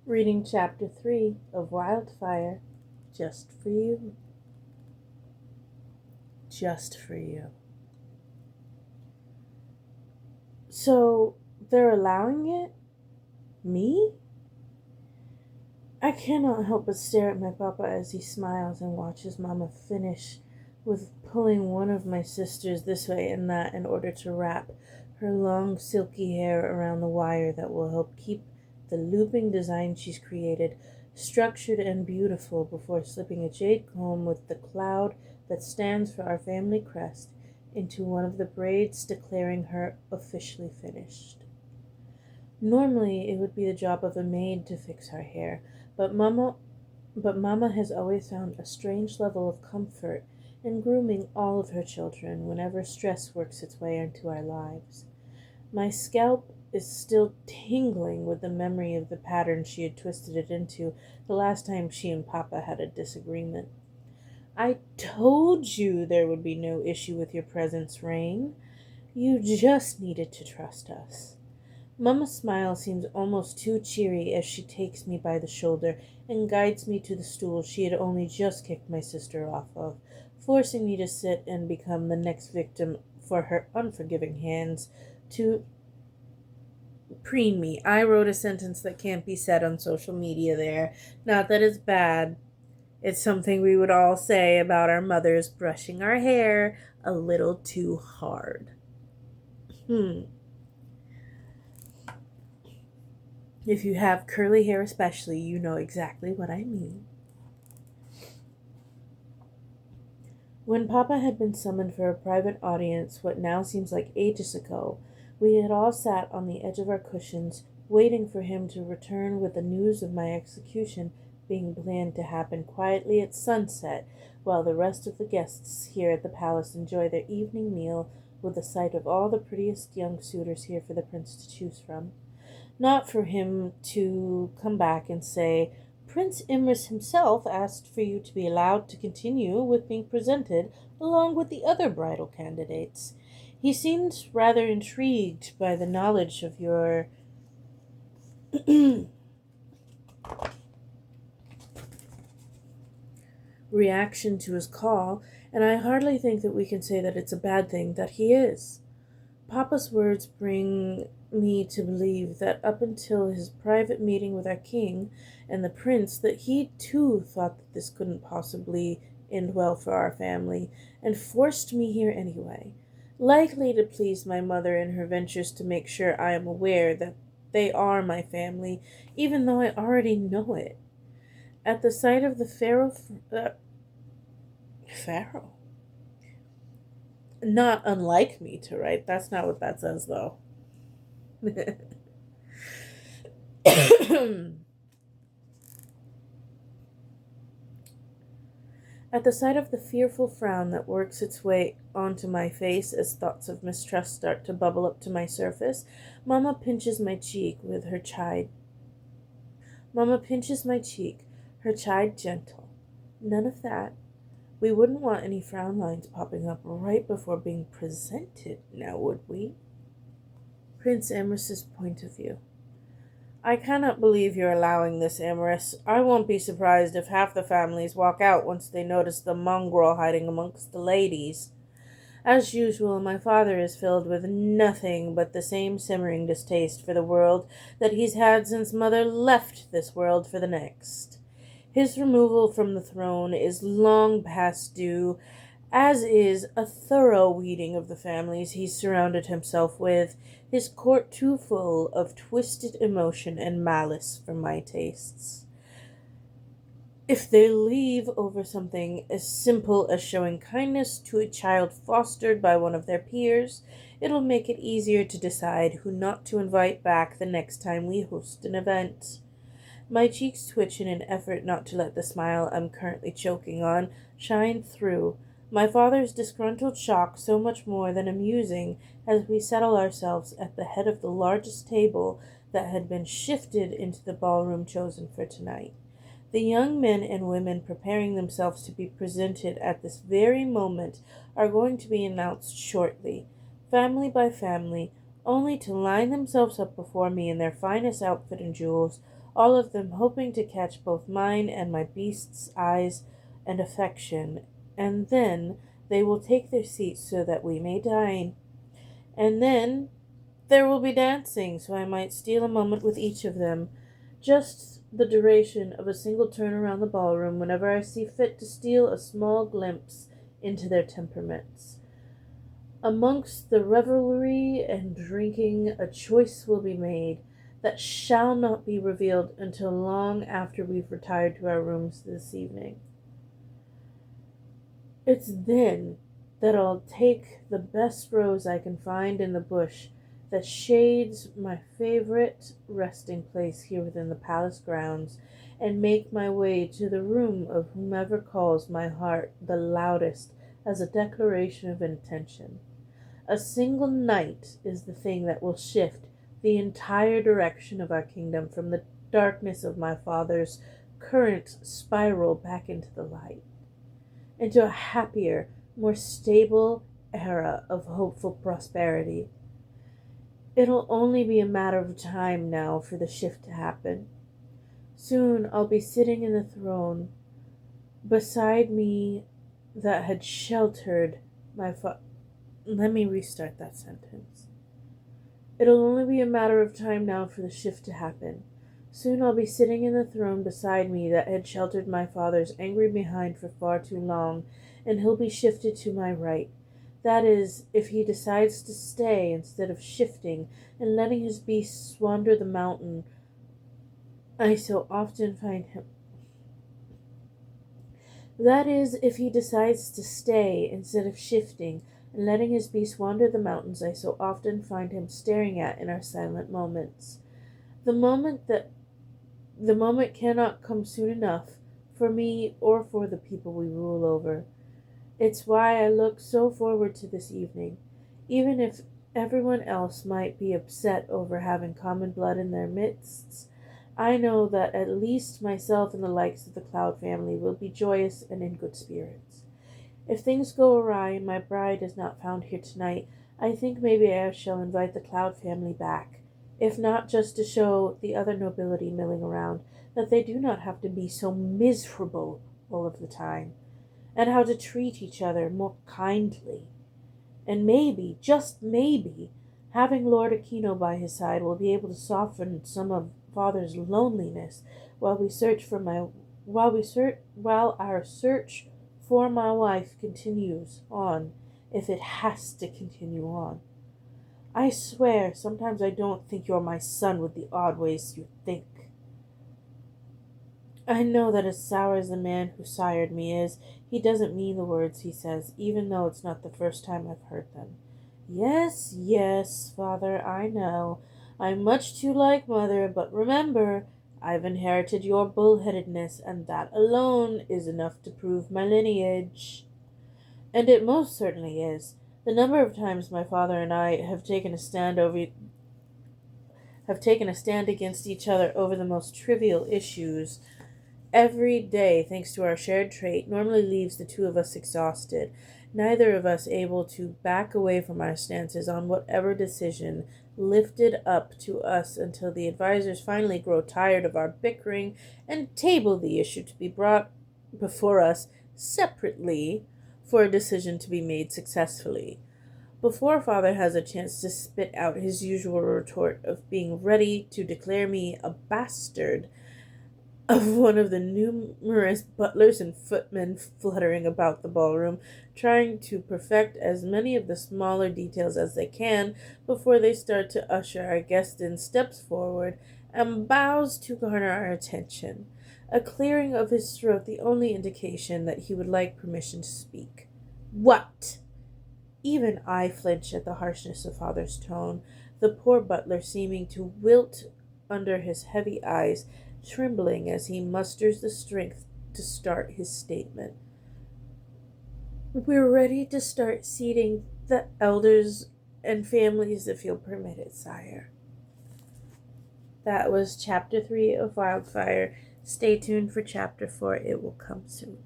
Reading Chapter 3 of Wildfire, just for you. Just for you. So, they're allowing it? Me? I cannot help but stare at my papa as he smiles and watches Mama finish with pulling one of my sisters this way and that in order to wrap her long silky hair around the wire that will help keep the looping design she's created structured and beautiful before slipping a jade comb with the cloud that stands for our family crest into one of the braids, declaring her officially finished. Normally, it would be the job of a maid to fix our hair, but Mama has always found a strange level of comfort in grooming all of her children whenever stress works its way into our lives. My scalp is still tingling with the memory of the pattern she had twisted it into the last time she and Papa had a disagreement. I told you there would be no issue with your presence, Rain. You just needed to trust us. Mama's smile seems almost too cheery as she takes me by the shoulder and guides me to the stool she had only just kicked my sister off of, forcing me to sit and become the next victim for her unforgiving hands to preen me. I wrote a sentence that can't be said on social media there. Not that it's bad. It's something we would all say about our mothers brushing our hair a little too hard. If you have curly hair especially, you know exactly what I mean. When Papa had been summoned for a private audience what now seems like ages ago, we had all sat on the edge of our cushions, waiting for him to return with the news of my execution being planned to happen quietly at sunset, while the rest of the guests here at the palace enjoy their evening meal with the sight of all the prettiest young suitors here for the prince to choose from. Not for him to come back and say, Prince Imrus himself asked for you to be allowed to continue with being presented along with the other bridal candidates. He seemed rather intrigued by the knowledge of your reaction to his call, and I hardly think that we can say that it's a bad thing that he is. Papa's words bring me to believe that up until his private meeting with our king and the prince that he too thought that this couldn't possibly end well for our family and forced me here anyway, likely to please my mother in her ventures to make sure I am aware that they are my family, even though I already know it. At the sight of the pharaoh, not unlike me to write. That's not what that says, though. At the sight of the fearful frown that works its way onto my face as thoughts of mistrust start to bubble up to my surface, Mama pinches my cheek with her chide. Mama pinches my cheek, her chide gentle. None of that. We wouldn't want any frown lines popping up right before being presented, now would we? Prince Amorous' point of view. I cannot believe you're allowing this, Amorous. I won't be surprised if half the families walk out once they notice the mongrel hiding amongst the ladies. As usual, my father is filled with nothing but the same simmering distaste for the world that he's had since Mother left this world for the next. His removal from the throne is long past due, as is a thorough weeding of the families he's surrounded himself with, his court too full of twisted emotion and malice for my tastes. If they leave over something as simple as showing kindness to a child fostered by one of their peers, it'll make it easier to decide who not to invite back the next time we host an event. My cheeks twitch in an effort not to let the smile I'm currently choking on shine through, my father's disgruntled shock so much more than amusing as we settle ourselves at the head of the largest table that had been shifted into the ballroom chosen for tonight. The young men and women preparing themselves to be presented at this very moment are going to be announced shortly, family by family, only to line themselves up before me in their finest outfit and jewels, all of them hoping to catch both mine and my beast's eyes and affection, and then they will take their seats so that we may dine. And then there will be dancing, so I might steal a moment with each of them, just the duration of a single turn around the ballroom whenever I see fit to steal a small glimpse into their temperaments. Amongst the revelry and drinking, a choice will be made that shall not be revealed until long after we've retired to our rooms this evening. It's then that I'll take the best rose I can find in the bush that shades my favorite resting place here within the palace grounds, and make my way to the room of whomever calls my heart the loudest as a declaration of intention. A single night is the thing that will shift the entire direction of our kingdom from the darkness of my father's current spiral back into the light, into a happier, more stable era of hopeful prosperity. It'll only be a matter of time now for the shift to happen. Soon I'll be sitting in the throne beside me that had sheltered my Let me restart that sentence. It'll only be a matter of time now for the shift to happen. Soon I'll be sitting in the throne beside me that had sheltered my father's angry behind for far too long, and he'll be shifted to my right. That is, if he decides to stay instead of shifting and letting his beasts wander the mountain I so often find him. That is, if he decides to stay instead of shifting and letting his beasts wander the mountains I so often find him staring at in our silent moments. The moment cannot come soon enough for me or for the people we rule over. It's why I look so forward to this evening. Even if everyone else might be upset over having common blood in their midst, I know that at least myself and the likes of the Cloud family will be joyous and in good spirits. If things go awry and my bride is not found here tonight, I think maybe I shall invite the Cloud family back, if not just to show the other nobility milling around that they do not have to be so miserable all of the time, and how to treat each other more kindly. And maybe, just maybe, having Lord Aquino by his side will be able to soften some of Father's loneliness while our search for my wife continues on, if it has to continue on. I swear, sometimes I don't think you're my son with the odd ways you think. I know that as sour as the man who sired me is, he doesn't mean the words he says, even though it's not the first time I've heard them. Yes, yes, Father, I know. I'm much too like Mother, but remember, I've inherited your bullheadedness, and that alone is enough to prove my lineage. And it most certainly is. The number of times my father and I have taken a stand against each other over the most trivial issues every day, thanks to our shared trait, normally leaves the two of us exhausted, neither of us able to back away from our stances on whatever decision lifted up to us until the advisors finally grow tired of our bickering and table the issue to be brought before us separately for a decision to be made successfully. Before Father has a chance to spit out his usual retort of being ready to declare me a bastard of one of the numerous butlers and footmen fluttering about the ballroom, trying to perfect as many of the smaller details as they can before they start to usher our guest in, steps forward and bows to garner our attention, a clearing of his throat the only indication that he would like permission to speak. What? Even I flinch at the harshness of Father's tone, the poor butler seeming to wilt under his heavy eyes, trembling as he musters the strength to start his statement. We're ready to start seating the elders and families if you'll permit it, sire. That was Chapter 3 of Wildfire. Stay tuned for Chapter 4. It will come soon.